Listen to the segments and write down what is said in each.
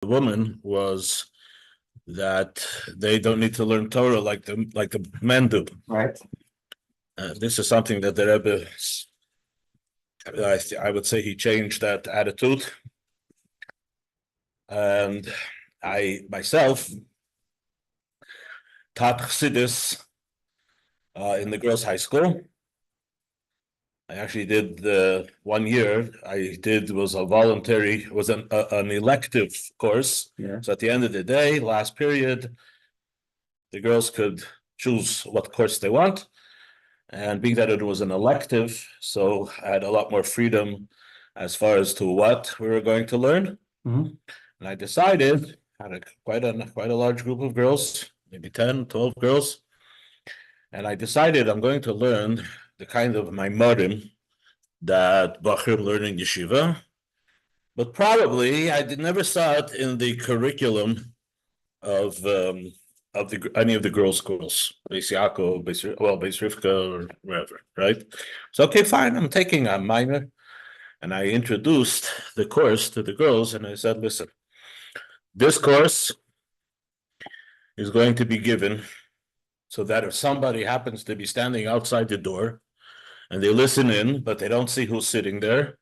the woman was that they don't need to learn Torah like the men do. Right. This is something that the Rebbe, I would say, he changed that attitude, and I myself taught Chassidus in the girls' high school. I actually did 1 year. Was a voluntary, was an elective course. Yeah. So at the end of the day, last period, the girls could choose what course they want. And being that it was an elective, so I had a lot more freedom as far as to what we were going to learn. Mhm. And I decided, had quite a large group of girls, maybe 10, 12 girls. And I decided I'm going to learn the kind of Maimorim that Bachrim learn in yeshiva, but probably I never saw it in the curriculum of any of the girls' schools, Beis Yaakov, Beis Rivka, or wherever, right? So okay, fine, I'm taking a minor, and I introduced the course to the girls, and I said, listen, this course is going to be given so that if somebody happens to be standing outside the door and they listen in, but they don't see who's sitting there,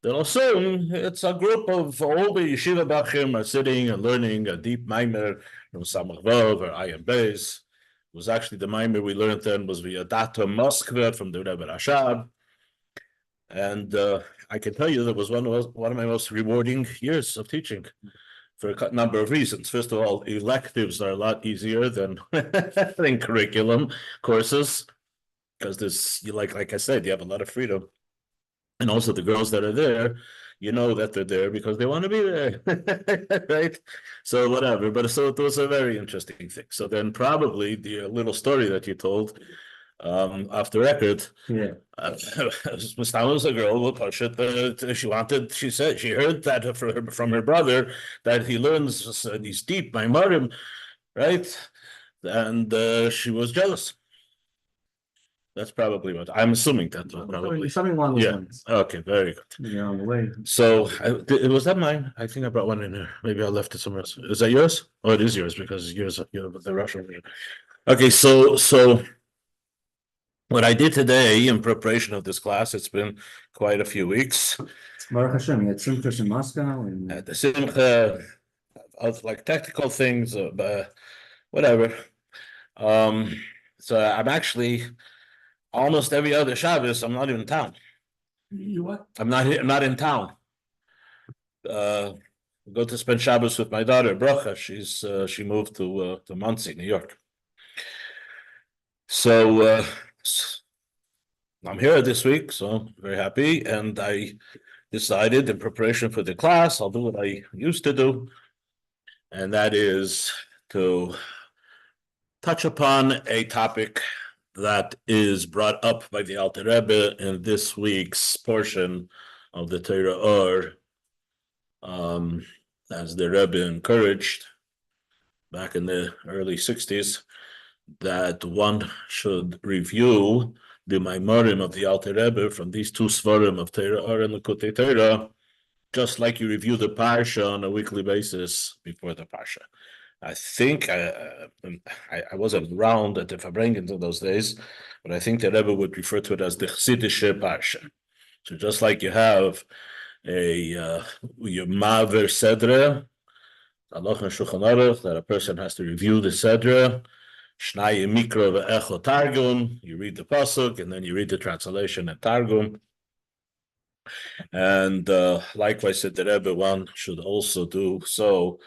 they'll assume it's a group of all the yeshiva bachim are sitting and learning a deep maimer from Samach Vav or Ayin Beis. It was actually the maimer we learned then was via Data Moskva from the Rebbe Rashab. And I can tell you that was one of my most rewarding years of teaching for a number of reasons. First of all, electives are a lot easier than curriculum courses, because there's, like I said, you have a lot of freedom. And also the girls that are there, you know that they're there because they want to be there, right? So whatever, but so it was a very interesting thing. So then probably the little story that you told off the record, Yeah. Mustama was a girl with Parsha. She said she heard that from her brother that he learns these deep Maimarim, right? And she was jealous. That's probably what I'm assuming that probably Something along those lines. Okay, very good. Yeah, on the way. So was that mine? I think I brought one in here. Maybe I left it somewhere else. Is that yours? Oh, it is yours because yours, the Russian. Okay, so what I did today in preparation of this class, it's been quite a few weeks. Baruch Hashem, you had Simchas in Moscow and The Simcha of like technical things, but whatever. So I'm actually almost every other Shabbos, I'm not even in town. You what? I'm not in town. Go to spend Shabbos with my daughter, Bracha. She moved to Monsey, New York. So I'm here this week, so I'm very happy. And I decided in preparation for the class, I'll do what I used to do, and that is to touch upon a topic that is brought up by the Alter Rebbe in this week's portion of the Torah Or, as the Rebbe encouraged back in the early 60s, that one should review the Maimarim of the Alter Rebbe from these two Svarim of Torah Or and Likutei Torah, just like you review the Parsha on a weekly basis before the Parsha. I think I wasn't around at the Fabrengens in those days, but I think the Rebbe would refer to it as the Chassidic Parsha. So just like you have your Maver Sedra, Halacha and Shulchan Aruch, that a person has to review the Sedra, Shnai Mikra ve'echo Targum, you read the Pasuk, and then you read the translation and Targum. And likewise, said the Rebbe, one should also do so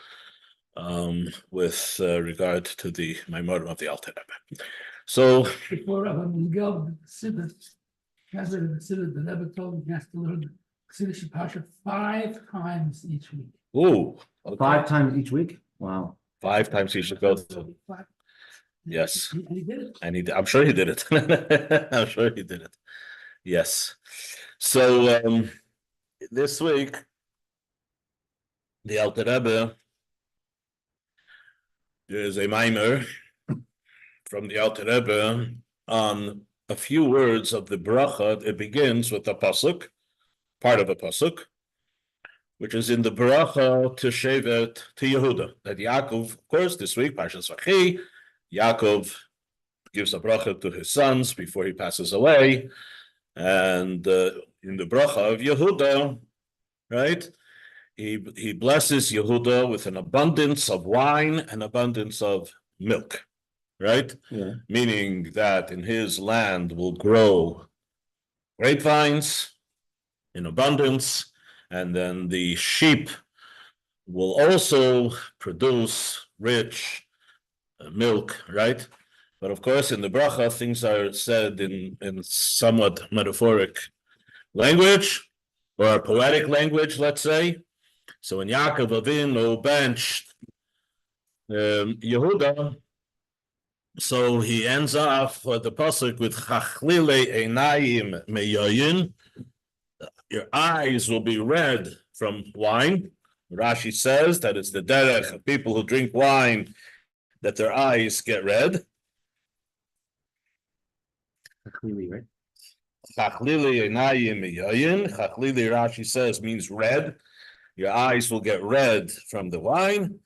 with regard to the Maimarim of the Alter Rebbe. So before Rabbi Miguel Sibbett, President of Sibbett, the Rebbe told him he has to learn Chassidic Parsha 5 times each week. okay. 5 times each week. Wow. 5 times he should go to. Yes. And he did it. And I'm sure he did it. I'm sure he did it. Yes. So this week, the Alter Rebbe, there is a mimer from the Alter Rebbe on a few words of the bracha. It begins with a pasuk, part of a pasuk. which is in the Bracha to Shevet to Yehuda. That Yaakov, of course, this week, Parsha.Shiur, Yaakov gives a bracha to his sons before he passes away. And in the bracha of Yehuda, right, he blesses Yehuda with an abundance of wine and abundance of milk, right? Yeah. Meaning that in his land will grow grapevines in abundance, and then the sheep will also produce rich milk, right? But of course, in the bracha, things are said in somewhat metaphoric language or poetic language, let's say. So when Yaakov Avinu benched Yehuda, so he ends off the pasuk with Chachlile Einayim Meyayin. Your eyes will be red from wine. Rashi says that it's the derech of people who drink wine that their eyes get red. Clearly, right? Chachlili einayim miyayin. Chachlili, Rashi says, means red. Your eyes will get red from the wine.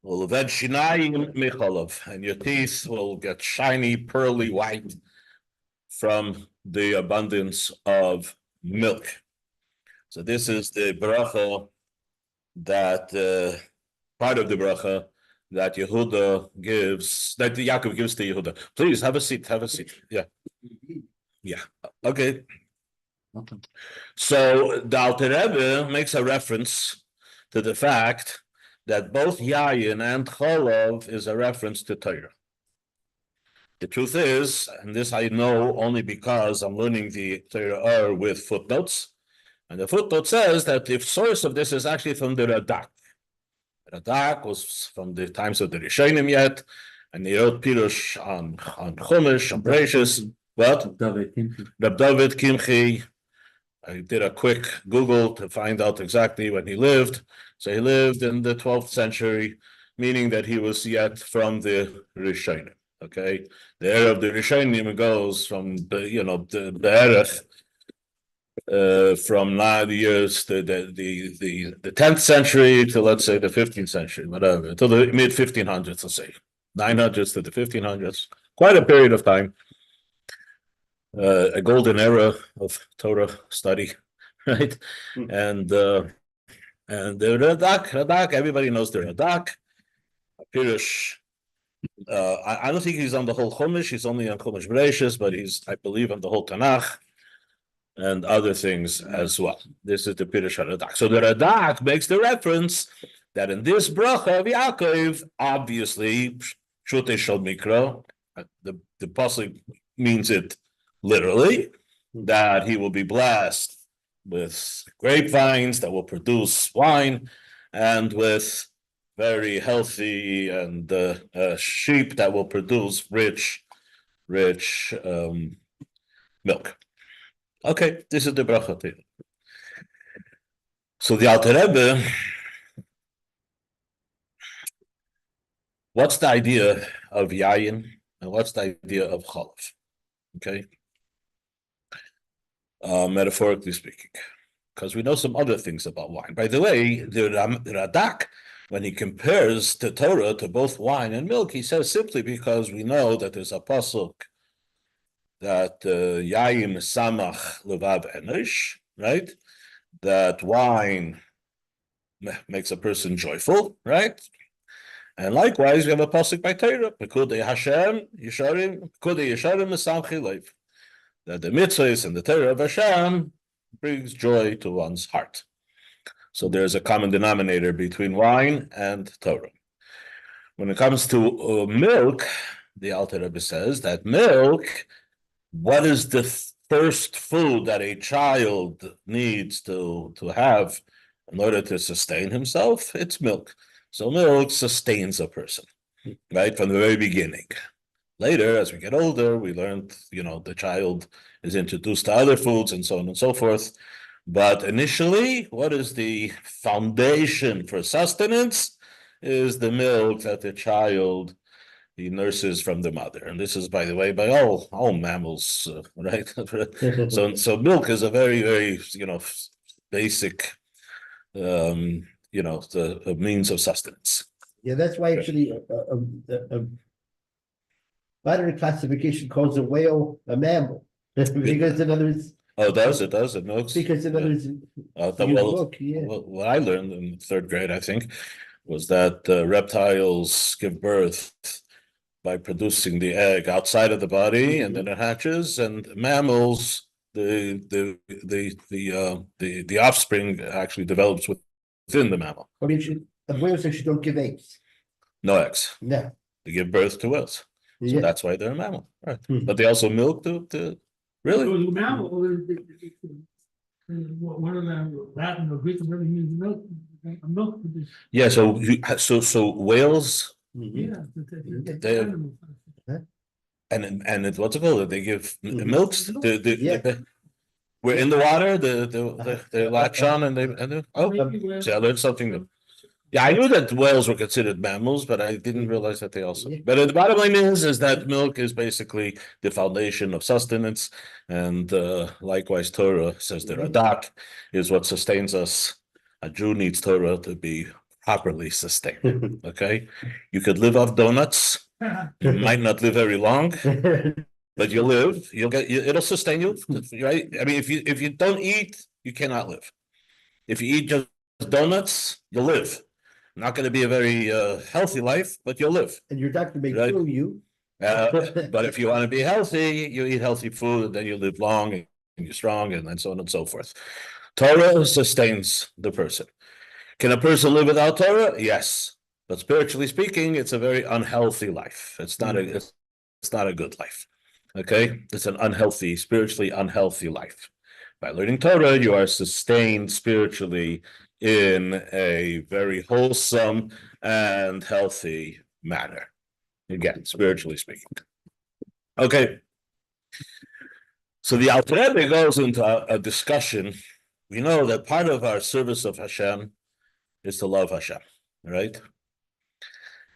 Uleved shinayim micholov, and your teeth will get shiny, pearly white from the abundance of milk. So this is the bracha that part of the bracha that Yehuda gives, that Yaakov gives to Yehuda. Please have a seat. Have a seat. Yeah. Yeah. Okay. So the Alter Rebbe makes a reference to the fact that both Yayin and Cholov is a reference to Torah. The truth is, and this I know only because I'm learning the Torah with footnotes, and the footnote says that the source of this is actually from the Radak. Radak was from the times of the Rishonim yet, and he wrote Pirush on Chumash, on Parshas. What? Reb David Kimchi. I did a quick Google to find out exactly when he lived. So he lived in the 12th century, meaning that he was yet from the Rishonim. Okay, the era of the Rishonim goes from the Eretz. From 9 years to the 10th century to, let's say, the 15th century, whatever, to the mid 1500s, let's say 900s to the 1500s, quite a period of time, a golden era of Torah study, right? And the Radak, everybody knows the Radak. Pirush, I don't think he's on the whole Chumash, he's only on Chumash Parshas, but he's, I believe, on the whole Tanakh and other things as well. This is the Pirush Radak. So the Radak makes the reference that in this bracha of Yaakov, obviously, Shutei Shel Mikra, the pasuk means it literally, that he will be blessed with grapevines that will produce wine, and with very healthy and sheep that will produce rich milk. Okay, this is the bracha. So the Alter Rebbe, what's the idea of yayin and what's the idea of cholov? Okay, metaphorically speaking, because we know some other things about wine. By the way, the Radak, when he compares the Torah to both wine and milk, he says simply because we know that there's a pasuk that yayin samach levav enosh, right? That wine makes a person joyful, right? And likewise, we have a pasuk by Torah, Pekudei Hashem Yisharim, Pekudei Yisharim Mesamchi Leiv, that the mitzvahs and the Torah of Hashem brings joy to one's heart. So there's a common denominator between wine and Torah. When it comes to milk, the Alter Rebbe says that milk, what is the first food that a child needs to have in order to sustain himself? It's milk. So milk sustains a person, right, from the very beginning. Later, as we get older, we learn, the child is introduced to other foods and so on and so forth. But initially, what is the foundation for sustenance is the milk that the child he nurses from the mother. And this is, by the way, by all mammals, right? So milk is a very, very, basic the means of sustenance. Yeah, that's why actually modern classification calls a whale a mammal. Because in other words, Oh, it does, it knows. because in other words, What I learned in third grade, I think, was that reptiles give birth by producing the egg outside of the body, and then it hatches, and mammals, the offspring actually develops within the mammal. I mean, whales actually don't give eggs. No eggs. No. They give birth to whales. So Yeah. that's why they're a mammal. Right. Mhm. But they also milk the really? Well, mammal, one of the Latin or Greek really means milk, milk. Yeah, so whales Mhm. Yeah. They have- and what's it called? They give milks. Yeah. We're in the water. They latch on and they see, I learned something new. Yeah, I knew that whales were considered mammals, but I didn't realize that they also. Yeah. But the bottom line is that milk is basically the foundation of sustenance, and likewise, Torah says that Radak is what sustains us. A Jew needs Torah to be properly sustained. Okay, you could live off donuts. You might not live very long, but you'll live. It'll sustain you, right? I mean, if you don't eat, you cannot live. If you eat just donuts, you'll live. Not going to be a very healthy life, but you'll live. And your doctor may Right. kill you. But if you want to be healthy, you eat healthy food, and then you live long and you're strong, and so on and so forth. Torah sustains the person. Can a person live without Torah? Yes, but spiritually speaking, it's a very unhealthy life. It's not a good life. Okay, it's an unhealthy, spiritually unhealthy life. By learning Torah, you are sustained spiritually in a very wholesome and healthy manner. Again, spiritually speaking. Okay. So the Alter Rebbe goes into a discussion. We know that part of our service of Hashem is to love Hashem, right?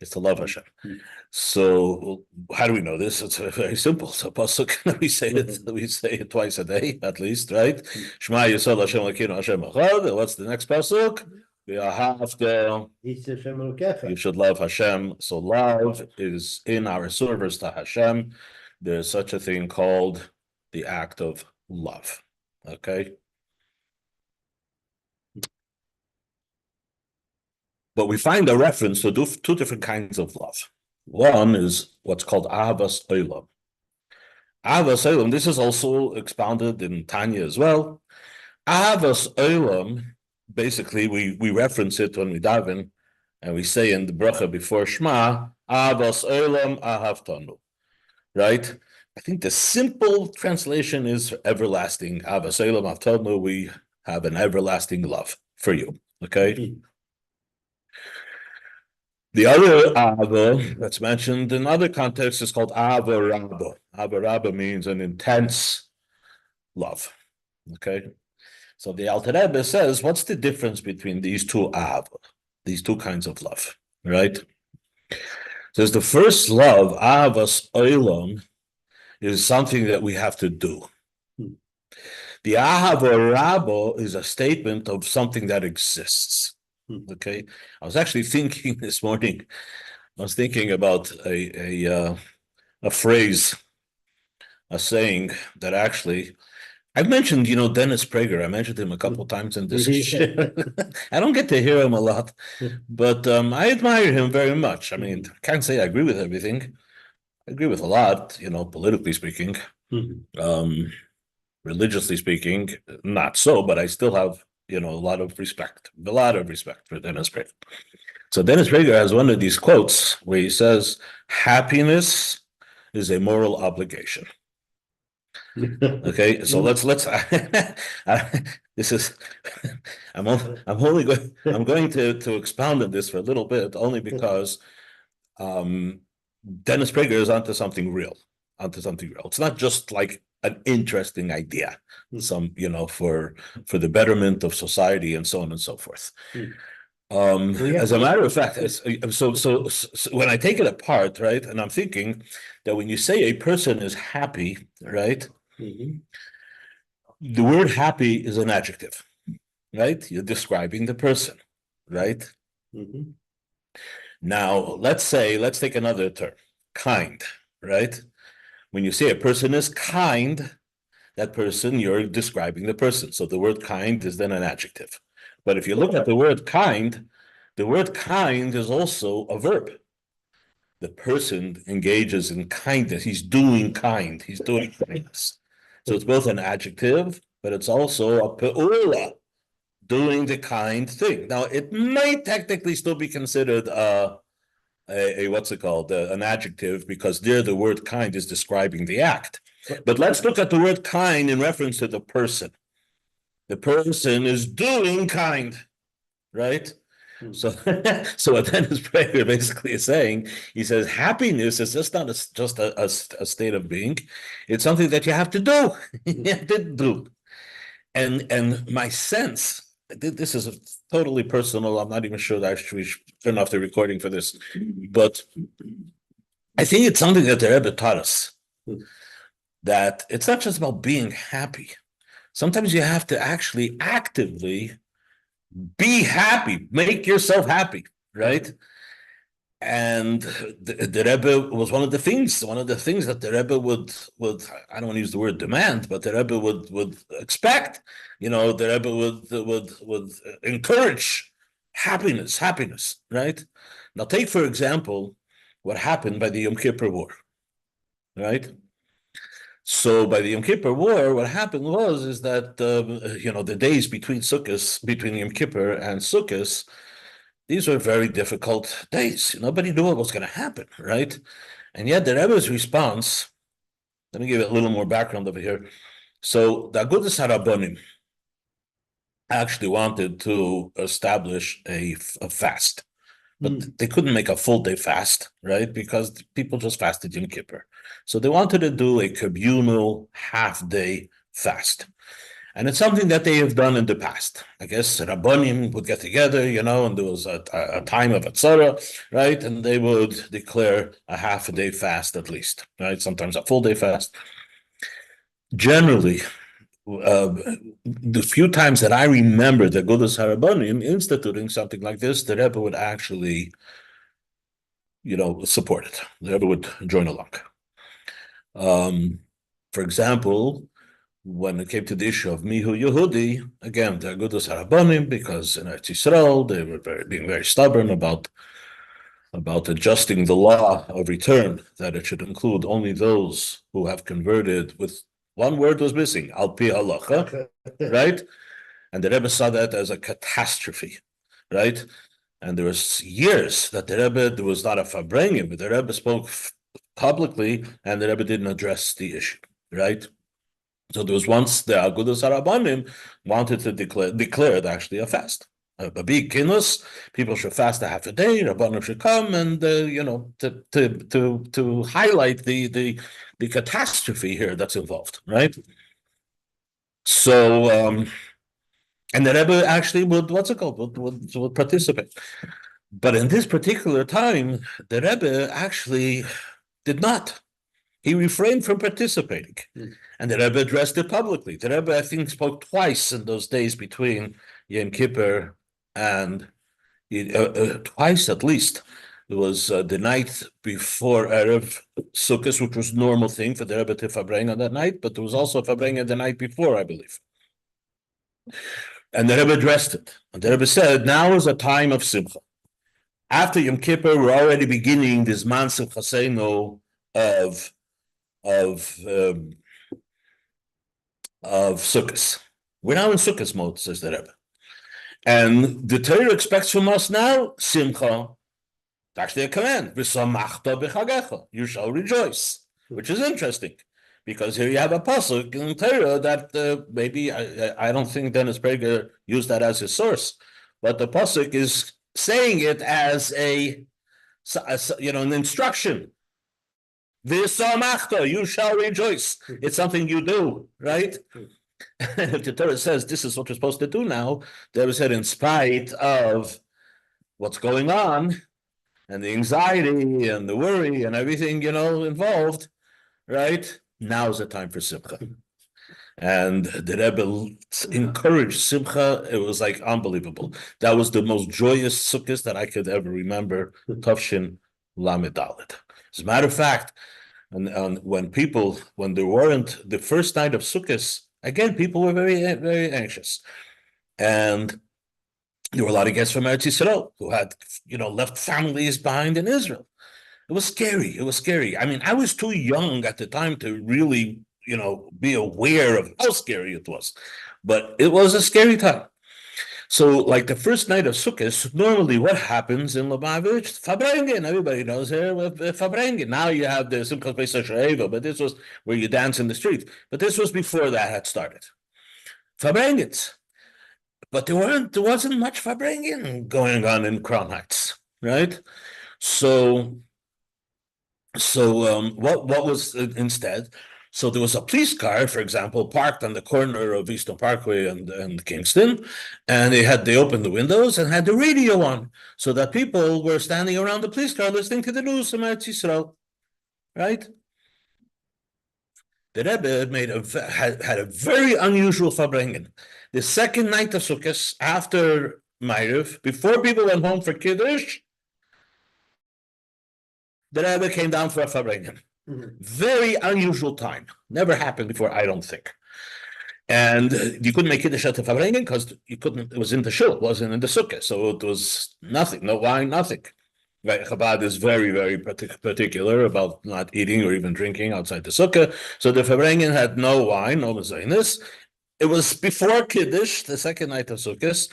It's to love Hashem. So how do we know this? It's very simple. So pasuk, we say it twice a day at least, right? Shema Yisrael Hashem Elokeinu Hashem Echad. What's the next pasuk? You should love Hashem. So love is in our service to Hashem. There's such a thing called the act of love. Okay. But we find a reference to two different kinds of love. One is what's called Ahavas Olam. Ahavas Olam, this is also expounded in Tanya as well. Ahavas Olam, basically, we reference it when we daven, and we say in the bracha before Shema, Ahavas Olam Ahavtanu, right? I think the simple translation is everlasting. Ahavas Olam Ahavtanu, we have an everlasting love for you, okay? The other Ava that's mentioned in other contexts is called Ava Rabba. Ava Rabba means an intense love. Okay. So the Alter Rebbe says, what's the difference between these two Ava, these two kinds of love, right? Says the first love, Avas Olam, is something that we have to do. The Ahava Rabba is a statement of something that exists. Okay, I was actually thinking this morning. I was thinking about a phrase, a saying that actually I've mentioned. Dennis Prager. I mentioned him a couple of times in this. I don't get to hear him a lot, but I admire him very much. I mean, I can't say I agree with everything. I agree with a lot. Politically speaking, religiously speaking, not so. But I still have. A lot of respect for Dennis Prager. So Dennis Prager has one of these quotes where he says, happiness is a moral obligation. Okay, so let's this is I'm going to expound on this for a little bit, only because Dennis Prager is onto something real. It's not just like an interesting idea, for the betterment of society and so on and so forth. As a matter of fact, so when I take it apart, right, and I'm thinking that when you say a person is happy, right, the word happy is an adjective. right? You're describing the person, right? Mhm. Now, let's take another term, kind, right? When you say a person is kind, that person, you're describing the person. So the word kind is then an adjective. But if you look at the word kind is also a verb. The person engages in kindness. He's doing kindness. So it's both an adjective, but it's also a pe'ula, doing the kind thing. Now, it might technically still be considered what's it called, an adjective, because there the word kind is describing the act. But let's look at the word kind in reference to the person. The person is doing kind, right? So, so what Dennis Prager basically is saying, he says happiness is just not a state of being; it's something that you have to do. You have to do. And my sense, this is totally personal. I'm not even sure that we should turn off the recording for this, but I think it's something that the Rebbe taught us, that it's not just about being happy. Sometimes you have to actually actively be happy, make yourself happy, right? And the Rebbe was one of the things that the Rebbe would I don't want to use the word demand, but the Rebbe would expect. The Rebbe would encourage happiness, right? Now take for example what happened by the Yom Kippur War, right? So by the Yom Kippur War, what happened is that the days between Yom Kippur and Sukkot, these were very difficult days. Nobody knew what was going to happen, right? And yet the Rebbe's response, let me give it a little more background over here. So the Agudas HaRabbonim actually wanted to establish a fast, but they couldn't make a full day fast, right? Because people just fasted Yom Kippur. So they wanted to do a communal half-day fast. And it's something that they have done in the past. I guess Rabbonim would get together, and there was a time of Atzara, right? And they would declare a half a day fast at least, right? Sometimes a full day fast. Generally, the few times that I remember the Agudas HaRabbonim instituting something like this, the Rebbe would actually, support it. The Rebbe would join along. For example, when it came to the issue of Mihu Yehudi, again, the Agudas HaRabbonim, because in Eretz Yisrael, they were being very stubborn about adjusting the law of return, that it should include only those who have converted with one word was missing, al pi halacha, right? And the Rebbe saw that as a catastrophe, right? And there was years that the Rebbe, there was not a farbrengen, but the Rebbe spoke publicly, and the Rebbe didn't address the issue, right? So there was once the Agudas HaRabbonim wanted to declare it actually a fast, a big kinus. People should fast a half a day. Rabbanim should come and to highlight the catastrophe here that's involved, right? So and the Rebbe actually would participate, but in this particular time, the Rebbe actually did not. He refrained from participating, and the Rebbe addressed it publicly. The Rebbe, I think, spoke twice in those days between Yom Kippur and twice at least. It was the night before Erev Sukkot, which was a normal thing for the Rebbe to farbrengen on that night, but there was also a farbrengen the night before, I believe. And the Rebbe addressed it. And the Rebbe said, now is a time of simcha. After Yom Kippur, we're already beginning this man simchaseinu of Sukkot. We're now in Sukkot mode, says the Rebbe. And the Torah expects from us now, simcha. It's actually a command. You shall rejoice, which is interesting. Because here you have a pasuk in Torah that maybe, I don't think Dennis Prager used that as his source, but the pasuk is saying it as an instruction. V'samachta, you shall rejoice. It's something you do, right? If the Torah says this is what you're supposed to do now, the Torah said in spite of what's going on and the anxiety and the worry and everything, involved, right? Now is the time for simcha. And the Rebbe encouraged Simcha. It was like unbelievable. That was the most joyous sukkahs that I could ever remember. Tavshin Lamed Dalet. As a matter of fact, and when there weren't the first night of sukkahs, again, people were very, very anxious. And there were a lot of guests from Eretz Yisrael who had, left families behind in Israel. It was scary. It was scary. I mean, I was too young at the time to really, be aware of how scary it was. But it was a scary time. So, like the first night of Sukkot, normally what happens in Lubavitch? Fabrengen. Everybody knows here with Fabrengen. Now you have the Simchas Pesach Sheva, but this was where you dance in the street. But this was before that had started. Fabrengens. But there wasn't much Fabrengen going on in Crown Heights, right? So what was instead? So there was a police car, for example, parked on the corner of Eastern Parkway and Kingston, and they opened the windows and had the radio on, so that people were standing around the police car listening to the news from Eretz Yisrael, right? The Rebbe had a very unusual farbrengen. The second night of Sukkot, after Ma'ariv, before people went home for Kiddush, the Rebbe came down for a farbrengen. Very unusual time. Never happened before, I don't think. And you couldn't make Kiddush at the farbrengen because you couldn't. It was in the shul, it wasn't in the sukkah, so it was nothing, no wine, nothing. Right, Chabad is very, very particular about not eating or even drinking outside the sukkah. So the farbrengen had no wine, no mezainis. It was before Kiddush, the second night of Sukkot,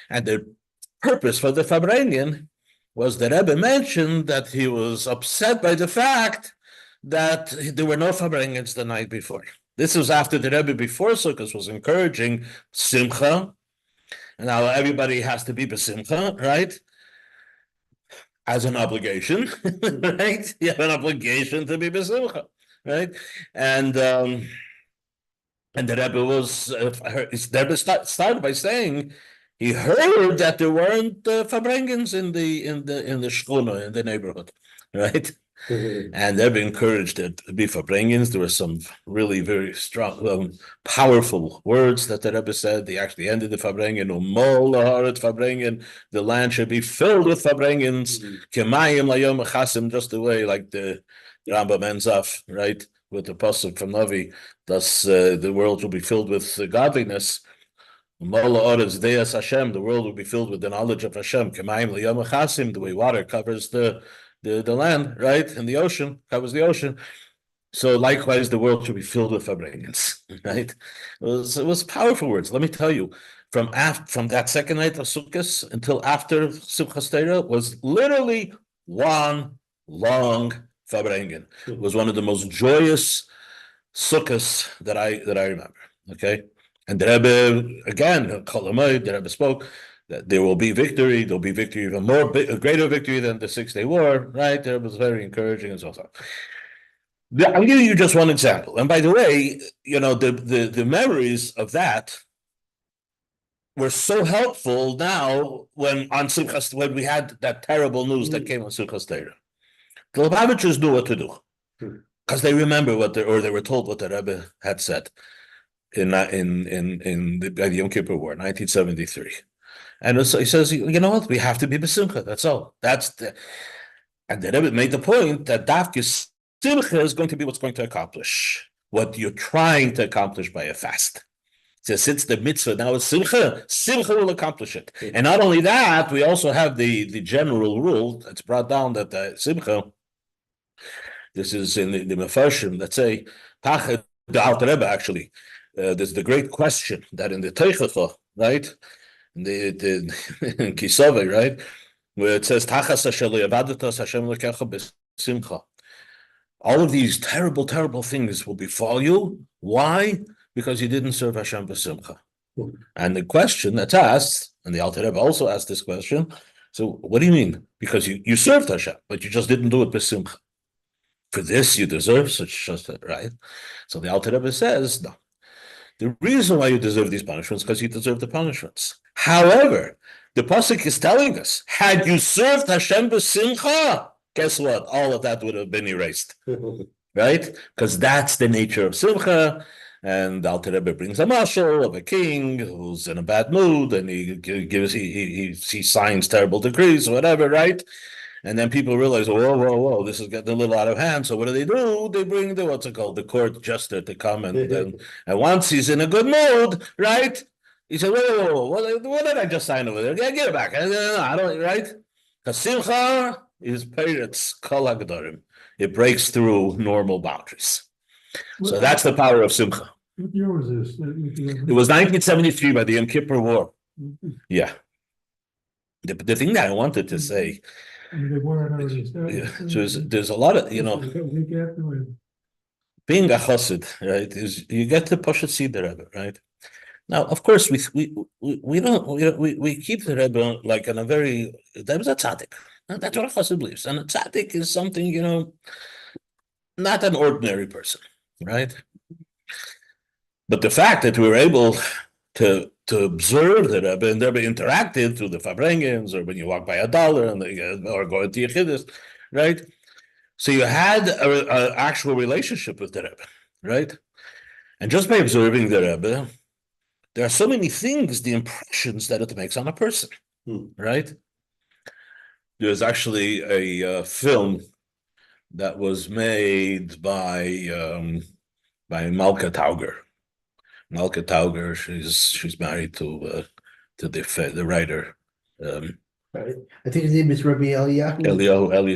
and the purpose for the farbrengen was the Rebbe mentioned that he was upset by the fact that there were no farbrengens the night before. This was after the Rebbe before Sukkot was encouraging Simcha, and now everybody has to be besimcha, right? As an obligation, right? You have an obligation to be besimcha, right? And the Rebbe started by saying he heard that there weren't farbrengens in the shkuna, in the neighborhood, right? And they've been encouraged to be farbrengens. There were some really very strong, powerful words that the Rebbe said. They actually ended the farbrengen. The land should be filled with farbrengens. Kemayim layom chasim, just the way like the Rambam ends off, right, with the pasuk from Navi. Thus, the world will be filled with godliness. The world will be filled with the knowledge of Hashem. Kemayim layom chasim, the way water covers the land, right? And the ocean covers the ocean. So likewise, the world should be filled with farbrengens, right? It was powerful words. Let me tell you, from that second night of Sukkot until after Simchas Torah was literally one long farbrengen. It was one of the most joyous Sukkos that I remember. Okay, and the Rebbe again, the Rebbe spoke. That there will be victory. There'll be victory, even more greater victory than the 6-day war. Right? It was very encouraging and so on. I'm giving you just one example. And by the way, the memories of that were so helpful now when we had that terrible news that came on Simchas Torah. The Lubavitchers knew what to do because they remember they were told what the Rebbe had said in the Yom Kippur War, 1973. And so he says, you know what? We have to be besimcha. That's all. And the Rebbe made the point that dafke simcha is going to be what's going to accomplish what you're trying to accomplish by a fast. So since the mitzvah now is simcha will accomplish it. And not only that, we also have the general rule that's brought down that simcha. This is in the Mefarshim that say the Alter Rebbe actually. There's the great question that in the Teichacha, right? The Kisave, right, where it says all of these terrible things will befall you. Why? Because you didn't serve Hashem b'simcha. And the question that's asked, and the Alter Rebbe also asked this question. So what do you mean? Because you served Hashem, but you just didn't do it b'simcha. For this you deserve such right. So the Alter Rebbe says no. The reason why you deserve these punishments is because you deserve the punishments. However, the pasuk is telling us, had you served Hashem b'simcha, guess what? All of that would have been erased, right? Because that's the nature of simcha. And the Alter Rebbe brings a marshal of a king who's in a bad mood, and he signs terrible decrees or whatever, right? And then people realize, whoa, this is getting a little out of hand. So what do? They bring the court jester to come, and once he's in a good mood, right? He said, whoa, what did I just sign over there? Yeah, give it back. I don't, right? Because Simcha is Eretz Kol HaGedorim. It breaks through normal boundaries. So that's the power of Simcha. What year was this? It was 1973 by the Yom Kippur War. Yeah. The thing that I wanted to say, They weren't already started. yeah, there's a lot of, being a chassid, right, is you get to Parsha.Shiur the Rebbe, right? Now, of course, we don't we keep the Rebbe like in a very, that was a tzaddik. That's what a chassid believes, and a tzaddik is something, not an ordinary person, right? But the fact that we were able to observe the Rebbe, and the Rebbe interacted through the Fabrengens, or when you walk by a dollar, or go to Yichidus, right? So you had an actual relationship with the Rebbe, right? And just by observing the Rebbe, there are so many things, the impressions that it makes on a person, right? There's actually a film that was made by Malka Tauger. Malka Tauger, she's married to the writer. Right. I think his name is Rabbi Eli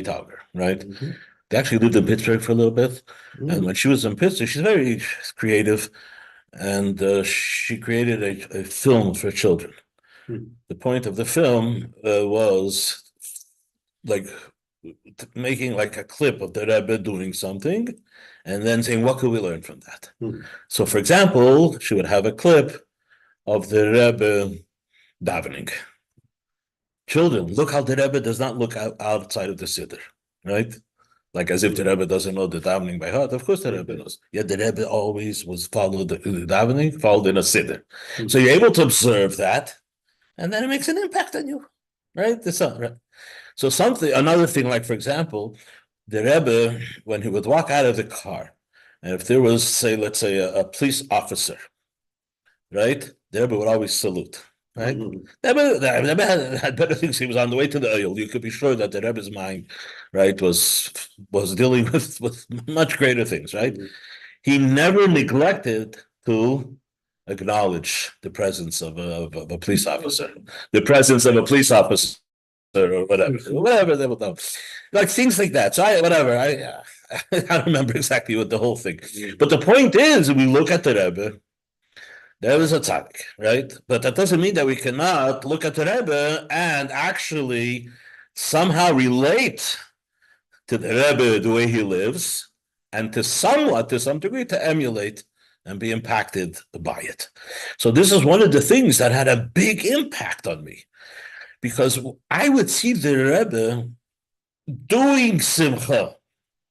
Tauger, right? Mm-hmm. They actually lived in Pittsburgh for a little bit. Mm. And when she was in Pittsburgh, she's very creative. And she created a film for children. Mm. The point of the film was like making like a clip of the Rebbe doing something, and then saying, what could we learn from that? Mm. So, for example, she would have a clip of the Rebbe davening. Children, look how the Rebbe does not look outside of the siddur, right? Like as if the Rebbe doesn't know the davening by heart. Of course the Rebbe knows. Yet the Rebbe always was followed the davening, followed in a siddur. Mm. So you're able to observe that, and then it makes an impact on you, right? Right? So another thing, like for example, the Rebbe, when he would walk out of the car, and if there was, let's say a police officer, right? The Rebbe would always salute. Right? Mm-hmm. The Rebbe had better things. He was on the way to the oil. You could be sure that the Rebbe's mind, right, was dealing with much greater things, right? Mm-hmm. He never neglected to acknowledge the presence of a police officer, the presence of a police officer, or whatever they would know, like things like that. So I don't remember exactly what the whole thing, but the point is, we look at the Rebbe. There is a tzaddik, right? But that doesn't mean that we cannot look at the Rebbe and actually somehow relate to the Rebbe the way he lives, and to some degree, to emulate and be impacted by it. So this is one of the things that had a big impact on me, because I would see the Rebbe doing simcha,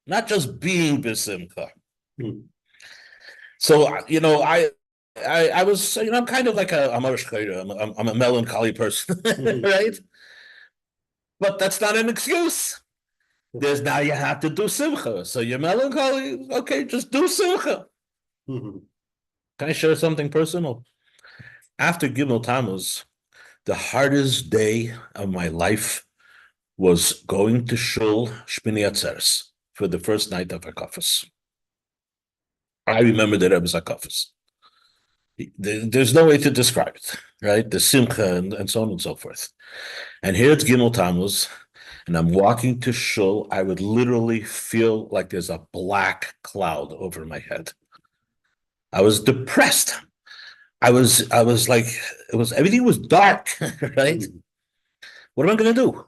not just being besimcha. So, I was, I'm kind of like I'm a melancholy person, right? But that's not an excuse. Now you have to do simcha. So you're melancholy, okay, just do simcha. Mm-hmm. Can I share something personal? After Gimel Tammuz, the hardest day of my life was going to Shul Shmini Atzeres for the first night of Hakafos. I remember the Rebbe's Hakafos. There's no way to describe it, right? The simcha and so on and so forth. And here it's Gimel Tammuz, and I'm walking to Shul. I would literally feel like there's a black cloud over my head. I was depressed. I was like, everything was dark, right? What am I going to do?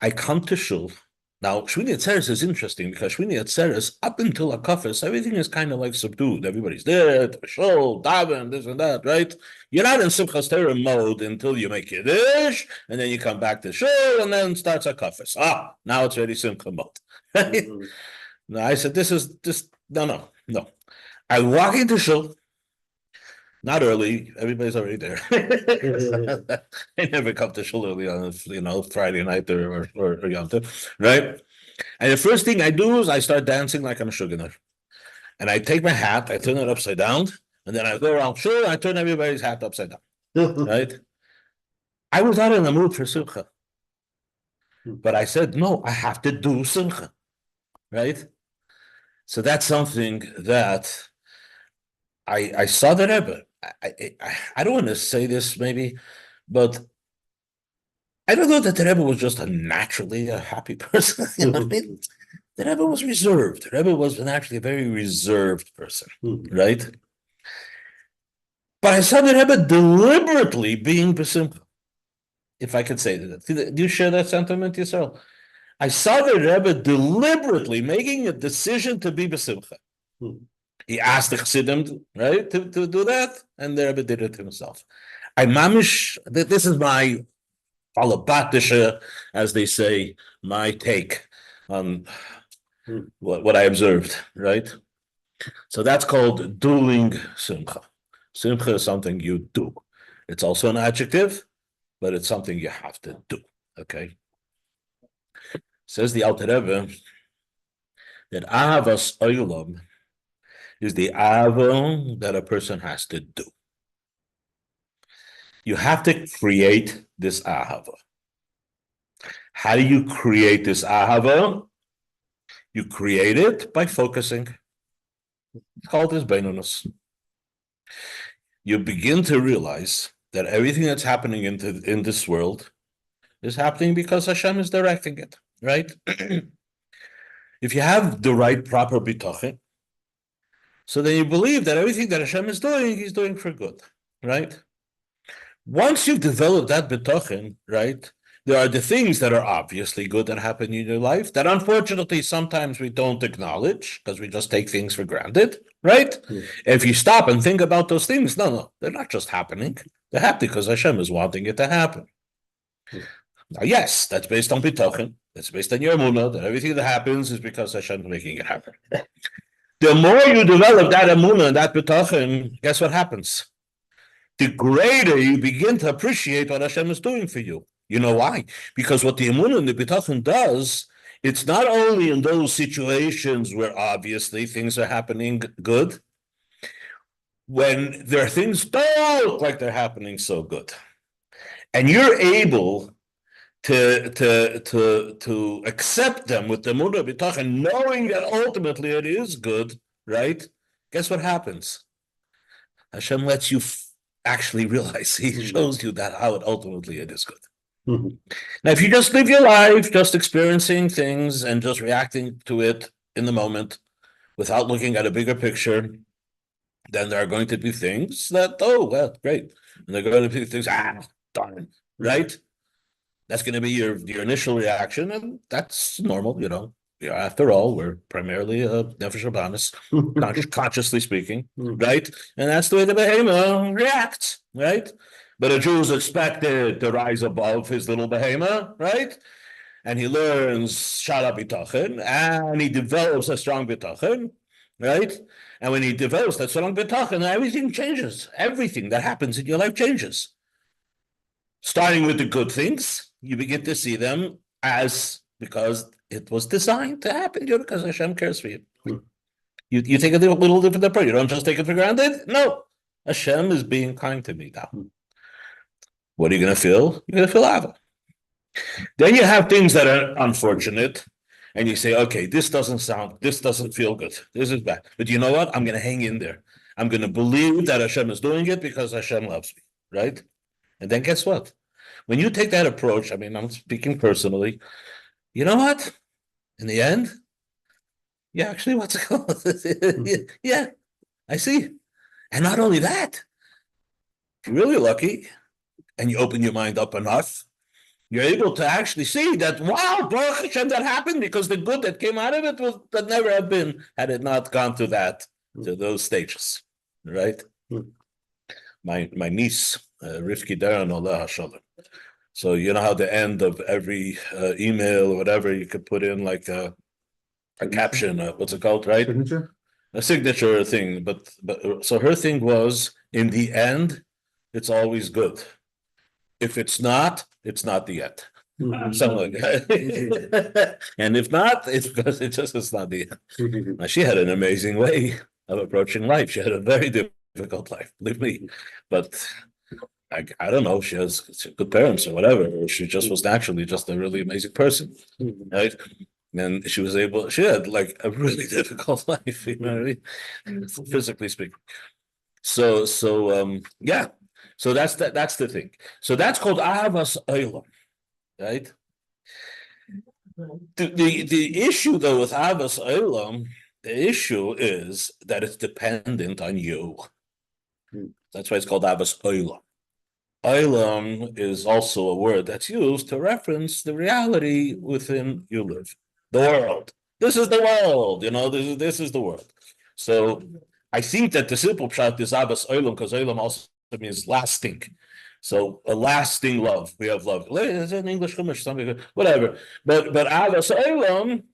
I come to Shul. Now, Shmini Atzeres is interesting because Shmini Atzeres, up until Hakafos, everything is kind of like subdued. Everybody's there, Shul, Daven, this and that, right? You're not in Simchas Torah mode until you make Yiddish, and then you come back to Shul, and then starts Hakafos. Now it's ready Simcha mode. Mm-hmm. Now I said, no. I walk into Shul, not early. Everybody's already there. I never come to Shul early on, Friday night or Yom Tov, right? And the first thing I do is I start dancing like I'm a shuganer. And I take my hat, I turn it upside down, and then I go around, sure, I turn everybody's hat upside down, right? I was not in the mood for simcha. But I said, no, I have to do simcha, right? So that's something that I saw the Rebbe. I don't want to say this maybe, but I don't know that the Rebbe was just naturally a happy person. You know what I mean? The Rebbe was reserved. The Rebbe was actually a very reserved person, right? But I saw the Rebbe deliberately being besimcha, if I could say that. Do you share that sentiment yourself? I saw the Rebbe deliberately making a decision to be besimcha. He asked the Chassidim, right, to do that, and the Rebbe did it himself. This is my falabatisha, as they say, my take on what I observed, right? So that's called doing simcha. Simcha is something you do. It's also an adjective, but it's something you have to do, okay? Says the Alter Rebbe that ahavas olam is the avo that a person has to do. You have to create this ahava. How do you create this ahava? You create it by focusing. It's called this beinunus. You begin to realize that everything that's happening in this world is happening because Hashem is directing it, right? If you have the right, proper bitachon, so then you believe that everything that Hashem is doing, He's doing for good, right? Once you've developed that bitachon, right, there are the things that are obviously good that happen in your life that unfortunately sometimes we don't acknowledge because we just take things for granted, right? If you stop and think about those things, no, they're not just happening. They're happening because Hashem is wanting it to happen. Now, yes, that's based on bitachon. That's based on your emunah, that everything that happens is because Hashem is making it happen. The more you develop that emunah and that bitachon, guess what happens? The greater you begin to appreciate what Hashem is doing for you. You know why? Because what the emunah and the bitachon does, it's not only in those situations where obviously things are happening good, when there are things don't look like they're happening so good, and you're able to accept them with the emunah bitachon, knowing that ultimately it is good, right? Guess what happens? Hashem lets you actually realize. He shows you that how it ultimately it is good. Now, if you just live your life, just experiencing things and just reacting to it in the moment, without looking at a bigger picture, then there are going to be things that, oh, well, great. And there are going to be things, darn, right? That's going to be your initial reaction, and that's normal, you know. Yeah, after all, we're primarily nefesh habanis, consciously speaking, right? And that's the way the behemoth reacts, right? But a Jew is expected to rise above his little behemoth, right? And he learns shara bitachon, and he develops a strong bitachon, right? And when he develops that strong bitachon, everything changes. Everything that happens in your life changes. Starting with the good things, you begin to see them as because it was designed to happen, you know, because Hashem cares for you. You take a little different approach. You don't just take it for granted. No, Hashem is being kind to me now. What are you going to feel? You're going to feel ava. Then you have things that are unfortunate, and you say, okay, this doesn't feel good. This is bad. But you know what? I'm going to hang in there. I'm going to believe that Hashem is doing it because Hashem loves me, right? And then guess what? When you take that approach, I mean, I'm speaking personally, you know what? In the end, yeah, actually, what's it called? Yeah, I see. And not only that, if you're really lucky and you open your mind up enough, you're able to actually see that, wow, Baruch Hashem, that happened because the good that came out of it that never had been had it not gone to those stages, right? My niece, Rivki Deren, Allah Hashalom. So you know how the end of every email or whatever, you could put in like a caption, what's it called, right? Signature? A signature thing. But so her thing was, in the end, it's always good. If it's not the end. Something like that. And if not, it's because it's not the end. Now, she had an amazing way of approaching life. She had a very difficult life, believe me. But I don't know, she has good parents or whatever, or she just was naturally just a really amazing person, right? And she had like a really difficult life, you know what I mean? Physically speaking. So yeah. So that's the thing. So that's called Ahavas Olam, right? The issue though with Ahavas Olam, the issue is that it's dependent on you. That's why it's called Ahavas Olam. Olam is also a word that's used to reference the reality within you live, the world. This is the world, this is the world. So I think that the simple pshat is Ahavas Olam, because Olam also means lasting. So a lasting love. We have love. It's in English, something, whatever. But Ahavas Olam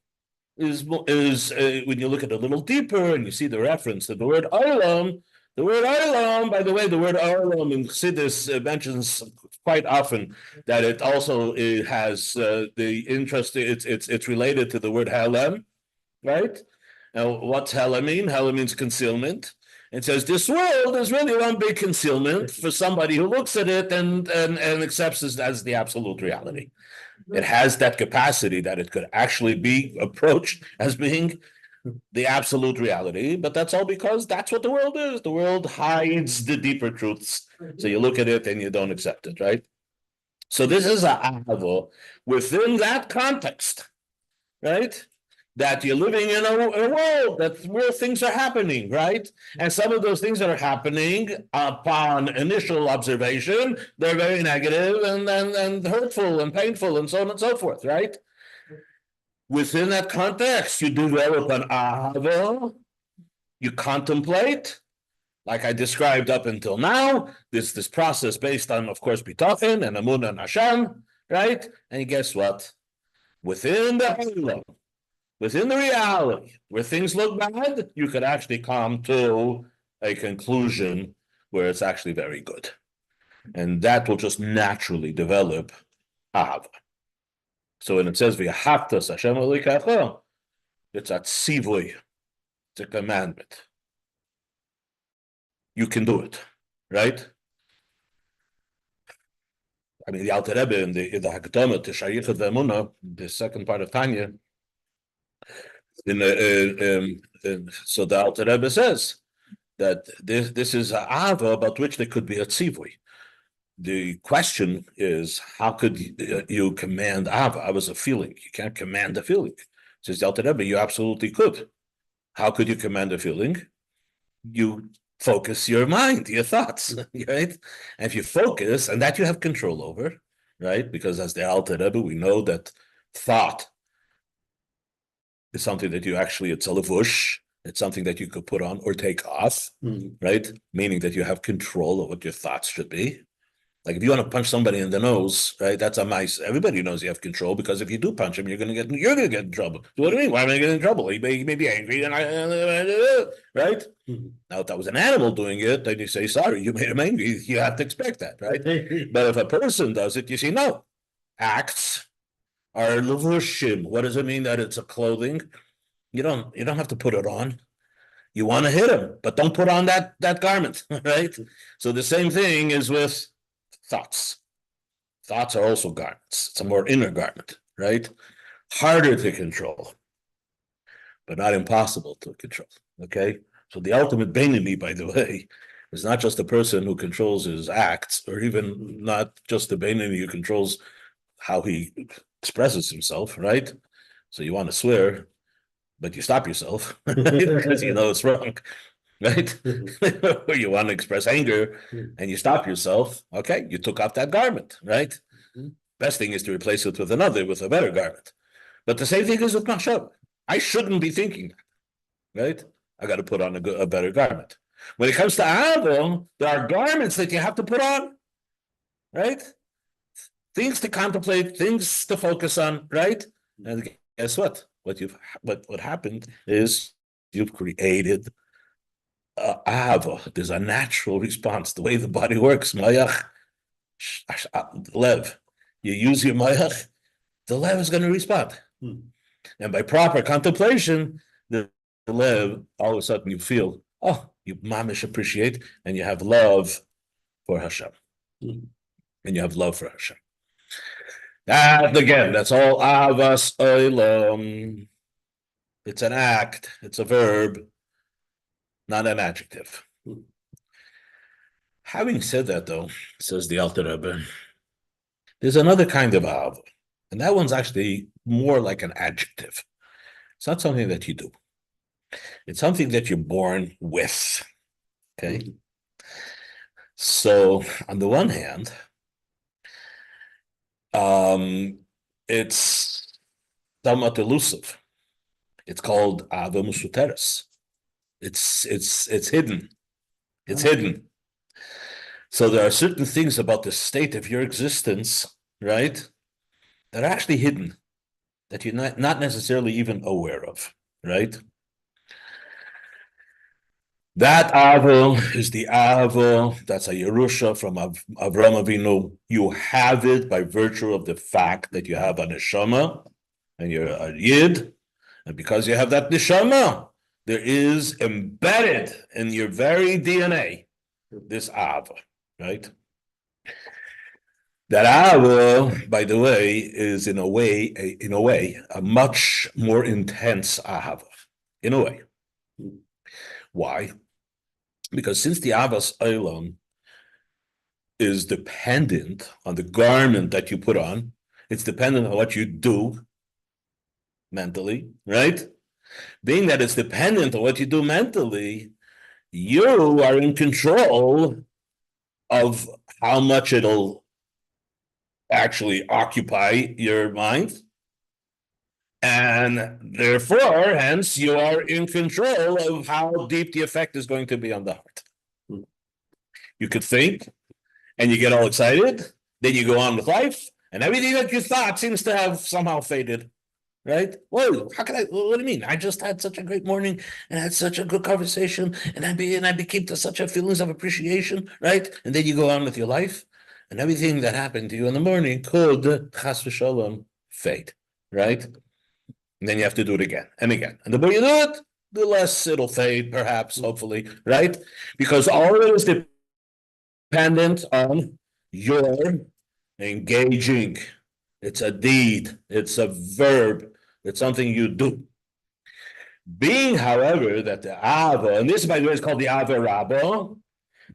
is when you look at it a little deeper and you see the reference to the word Olam. The word Olam, by the way, the word Olam in Chassidus mentions quite often that it also has the interest. It's related to the word Halem, right? Now, what's Halem mean? Halem means concealment. It says this world is really one big concealment for somebody who looks at it and accepts it as the absolute reality. It has that capacity that it could actually be approached as being the absolute reality, but that's all because that's what the world is. The world hides the deeper truths. So you look at it and you don't accept it, right? So this is a ahava within that context, right? That you're living in a world where things are happening, right? And some of those things that are happening upon initial observation, they're very negative and hurtful and painful and so on and so forth, right? Within that context, you develop an ahava, you contemplate, like I described up until now, this process based on, of course, bitachon and amunah and Hashem, right? And guess what? Within the reality, where things look bad, you could actually come to a conclusion where it's actually very good. And that will just naturally develop ahava. So when it says v'yahavtas Hashem Elokecha, it's a tzivui, it's a commandment. You can do it, right? I mean, the Alter Rebbe in the Hakdama to Shayichet Ve'emunah, the second part of Tanya, so the Alter Rebbe says that this is an ava about which there could be a tzivui. The question is, how could you command Ava? Ava is a feeling. You can't command a feeling. Says the Alter Rebbe, you absolutely could. How could you command a feeling? You focus your mind, your thoughts, right? And if you focus, and that you have control over, right? Because as the Alter Rebbe, we know that thought is something that it's a levush. It's something that you could put on or take off, right? Meaning that you have control of what your thoughts should be. Like if you want to punch somebody in the nose, right? That's a mice. Everybody knows you have control, because if you do punch him, you're gonna get in trouble. So what do you mean? Why am I getting in trouble? He may be angry, and right? Now, if that was an animal doing it, then you say, sorry, you made him angry. You have to expect that, right? But if a person does it, you see, no. Acts are levushim. What does it mean that it's a clothing? You don't have to put it on. You want to hit him, but don't put on that garment, right? So the same thing is with thoughts. Thoughts are also garments. It's a more inner garment, right? Harder to control, but not impossible to control, okay? So the ultimate Beinoni, by the way, is not just the person who controls his acts, or even not just the Beinoni who controls how he expresses himself, right? So you want to swear, but you stop yourself, right? Because you know it's wrong. Right? Or you want to express anger and you stop yourself, okay, you took off that garment, right? Best thing is to replace it with a better garment. But the same thing is with machshava. I shouldn't be thinking that, right? I got to put on a better garment. When it comes to ava, there are garments that you have to put on, right? Things to contemplate, things to focus on, right? And guess what? What happened is you've created ava. There's a natural response, the way the body works. Mayach, lev. You use your mayach, the lev is going to respond. And by proper contemplation, the lev, all of a sudden you feel oh, you mamish appreciate, and you have love for Hashem. And you have love for Hashem. And again, that's all avas olam. It's an act, it's a verb, not an adjective. Having said that, though, says the Alter Rebbe, there's another kind of av, and that one's actually more like an adjective. It's not something that you do. It's something that you're born with. Okay? So, on the one hand, it's somewhat elusive. It's called Ava Musuteres. It's hidden. It's hidden. So there are certain things about the state of your existence, right, that are actually hidden, that you're not necessarily even aware of, right? That Ava is the Ava, that's a Yerusha from Avraham Avinu. You have it by virtue of the fact that you have a neshama and you're a Yid. And because you have that neshama, there is embedded in your very DNA this Ava, right? That Ava, by the way, is in a way, a much more intense Ava, in a way. Why? Because since the Avas Olam is dependent on the garment that you put on, it's dependent on what you do mentally, right? Being that it's dependent on what you do mentally, you are in control of how much it'll actually occupy your mind. And therefore, hence, you are in control of how deep the effect is going to be on the heart. You could think, and you get all excited, then you go on with life, and everything that you thought seems to have somehow faded, right? Whoa, what do you mean? I just had such a great morning, and had such a good conversation, and I became to such a feelings of appreciation, right? And then you go on with your life, and everything that happened to you in the morning could, chas v'shalom, fade, right? And then you have to do it again and again. And the more you do it, the less it'll fade, perhaps, hopefully, right? Because all of it is dependent on your engaging. It's a deed. It's a verb. It's something you do. Being, however, that the Ava, and this, by the way, is called the Ava Rabba.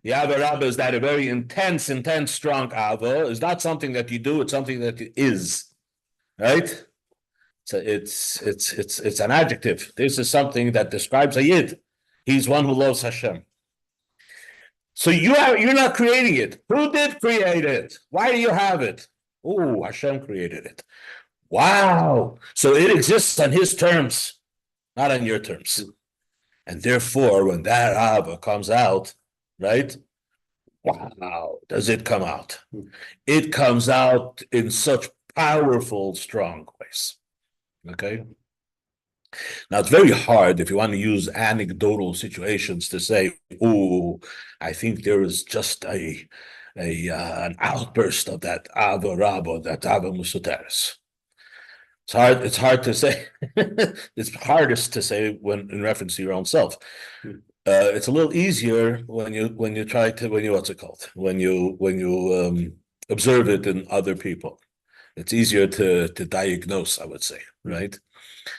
The Ava Rabba is that a very intense, strong Ava. Is not something that you do. It's something that is, right? So it's an adjective. This is something that describes a Yid. He's one who loves Hashem. So you're not creating it. Who did create it? Why do you have it? Oh, Hashem created it. Wow. So it exists on his terms, not on your terms. And therefore, when that Ava comes out, right? Wow, does it come out? It comes out in such powerful, strong ways. Okay. Now it's very hard if you want to use anecdotal situations to say, "Oh, I think there is just an outburst of that Ava Rabba, that Ava Musuteres." It's hard to say. It's hardest to say when in reference to your own self. It's a little easier when you observe it in other people. It's easier to diagnose, I would say, right?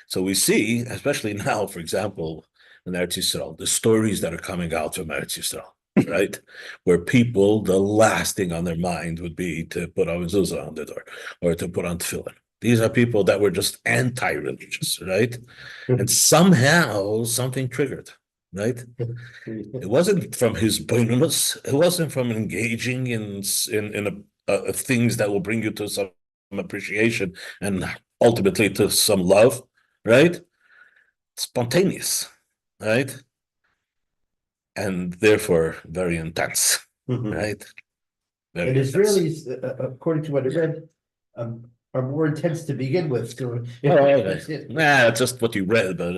So we see, especially now, for example, in Eretz Yisrael, the stories that are coming out from Eretz Yisrael, right? Where people, the last thing on their mind would be to put on mezuzah on the door or to put on tefillin. These are people that were just anti-religious, right? And somehow something triggered, right? It wasn't from his bonus. It wasn't from engaging in things that will bring you to some appreciation and ultimately to some love, right? Spontaneous, right? And therefore very intense, right? Very And intense. Israelis, according to what I read, are more intense to begin with. So It's just what you read, but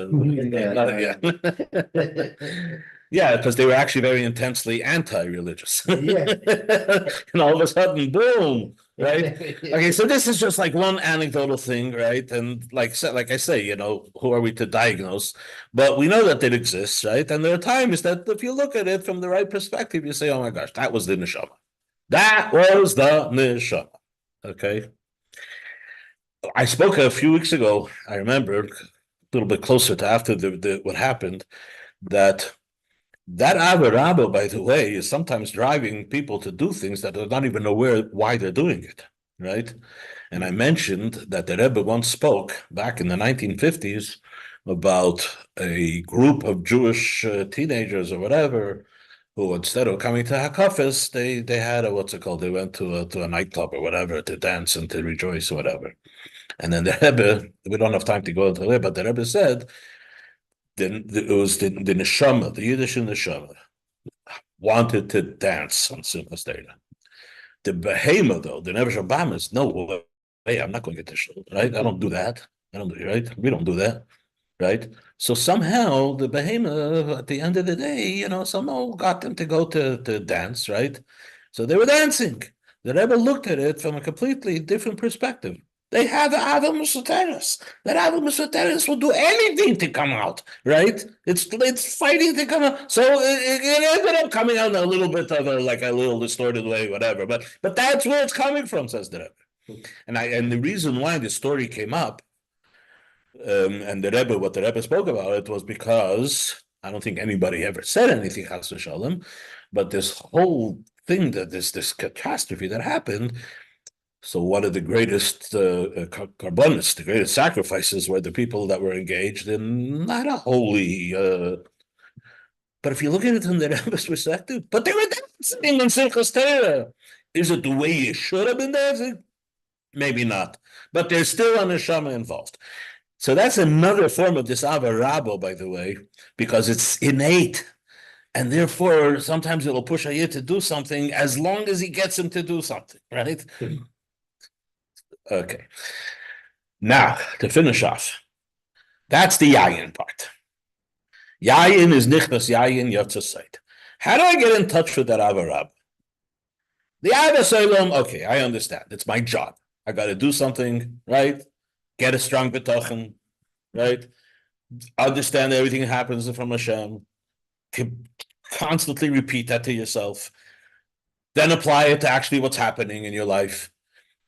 yeah, because they were actually very intensely anti-religious. Yeah. And all of a sudden, boom, right? Okay, so this is just like one anecdotal thing, right? And like I say, who are we to diagnose? But we know that it exists, right? And there are times that if you look at it from the right perspective, you say, "Oh my gosh, that was the neshama. That was the neshama." Okay. I spoke a few weeks ago. I remember a little bit closer to after what happened that Avarabba, by the way, is sometimes driving people to do things that they're not even aware why they're doing it, right? And I mentioned that the Rebbe once spoke back in the 1950s about a group of Jewish teenagers or whatever who, instead of coming to Hakafis, they had a, what's it called? They went to a nightclub or whatever to dance and to rejoice or whatever. And then the Rebbe, we don't have time to go into it, but the Rebbe said, it was the neshama, the Yiddish neshama, wanted to dance on Simchas Torah. The behemoth, though, the Nevesh Obamas, no way, I'm not going to get this show, right? I don't do that. I don't do it, right? We don't do that, right? So somehow the behemoth, at the end of the day, somehow got them to go to dance, right? So they were dancing. The Rebbe looked at it from a completely different perspective. They have the Adam Soteris. That Adam Soteris will do anything to come out, right? It's fighting to come out. So it ended up coming out in a little bit of a little distorted way, whatever. But that's where it's coming from, says the Rebbe. And the reason why the story came up, and what the Rebbe spoke about it was because I don't think anybody ever said anything Chas v'Shalom, but this whole thing this catastrophe that happened. So one of the greatest karbonis, the greatest sacrifices, were the people that were engaged in not a holy. But if you look at it from the Rebbe's perspective, but they were dancing in Simchas Torah. Is it the way you should have been dancing? Maybe not. But there's still a neshama involved. So that's another form of this avarabo, by the way, because it's innate. And therefore, sometimes it'll push a yid to do something as long as he gets him to do something, right? Okay. Now, to finish off, that's the yayin part. Yayin is nichnas yayin yotzasait. How do I get in touch with that avarab? The avasalom, okay, I understand. It's my job. I got to do something, right? Get a strong betochen, right? Understand everything happens from Hashem. Constantly repeat that to yourself. Then apply it to actually what's happening in your life.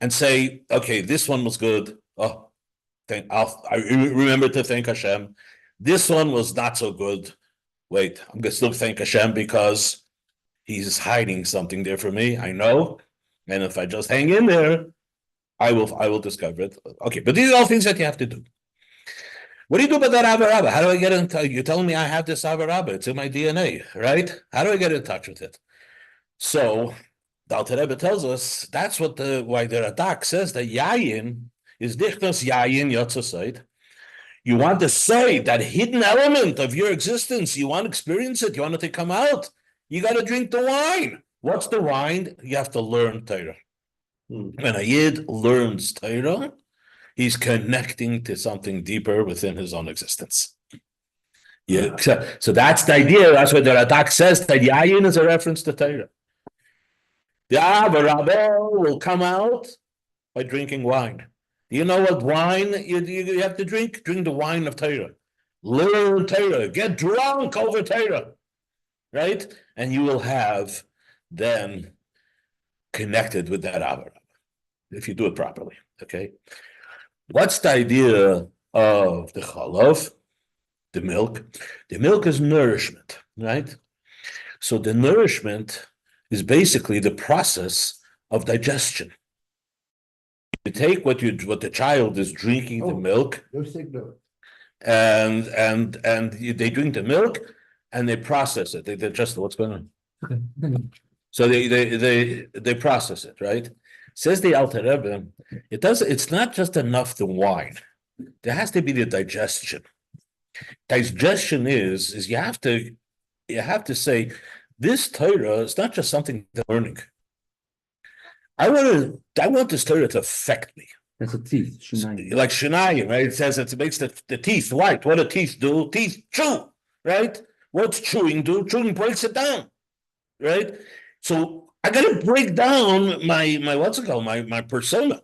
And say, okay, this one was good. Oh, I remember to thank Hashem. This one was not so good. Wait, I'm going to still thank Hashem because He's hiding something there for me. I know. And if I just hang in there, I will discover it. Okay, but these are all things that you have to do. What do you do about that avarabba? How do I get in touch? You're telling me I have this avarabba. It's in my DNA, right? How do I get in touch with it? So the Alter Rebbe tells us that's why the Radak says that yayin is dichtas yayin yotzasait. You want to say that hidden element of your existence. You want to experience it. You want it to come out. You got to drink the wine. What's the wine? You have to learn Torah. When a yid learns Torah, he's connecting to something deeper within his own existence. Yeah. So that's the idea. That's what the Radak says, that yayin is a reference to Torah. The avarabba will come out by drinking wine. Do you know what wine you have to drink? Drink the wine of Torah. Learn Torah. Get drunk over Torah. Right? And you will have then connected with that avarabba, if you do it properly. Okay? What's the idea of the chalav, the milk? The milk is nourishment, right? So the nourishment is basically the process of digestion. You take what the child is drinking, the milk, Your signal. and they drink the milk and they process it. They digest it. What's going on? Okay. So they process it, right? Says the Alter Rebbe, it's not just enough the wine. There has to be the digestion. Digestion is you have to say, this Torah is not just something they're learning. I want this Torah to affect me. That's a teeth. Shinayim. Like Shinayim, right? It says it makes the teeth white. What do teeth do? Teeth chew, right? What's chewing do? Chewing breaks it down, right? So I gotta break down my what's it called, my persona.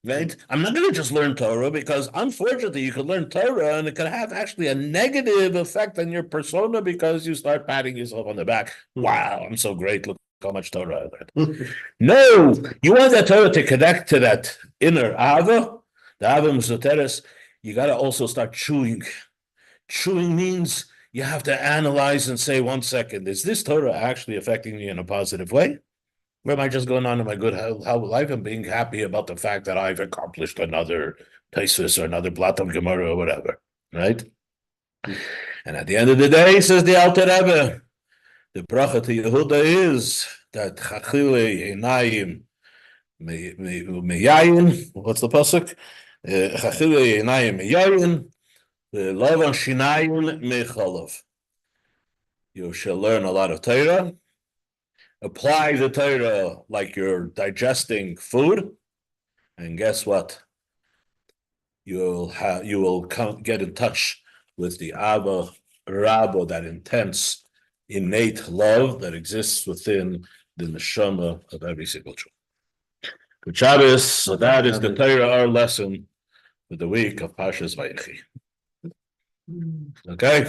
Right? I'm not gonna just learn Torah because unfortunately you could learn Torah and it could have actually a negative effect on your persona because you start patting yourself on the back. Wow, I'm so great. Look how much Torah I learned. No, you want that Torah to connect to that inner Ava, the Ava Tiferes. You got to also start chewing. Chewing means you have to analyze and say, 1 second, is this Torah actually affecting me in a positive way? Or am I just going on in my good life and being happy about the fact that I've accomplished another Tiferes or another Blat of Gemara or whatever, right? And at the end of the day, says the Alter Rebbe, the bracha to Yehuda is that Chachile Einayim Meyayin. What's the pasuk? Chachile Einayim Meyayin, Lavan Shinayim Mechalav. You shall learn a lot of Torah. Apply the Torah like you're digesting food, and guess what? You will get in touch with the Abba Rabba, that intense, innate love that exists within the neshama of every single Jew. Good Shabbos. So that is the Torah, our lesson for the week of Parshas Vayechi. Okay.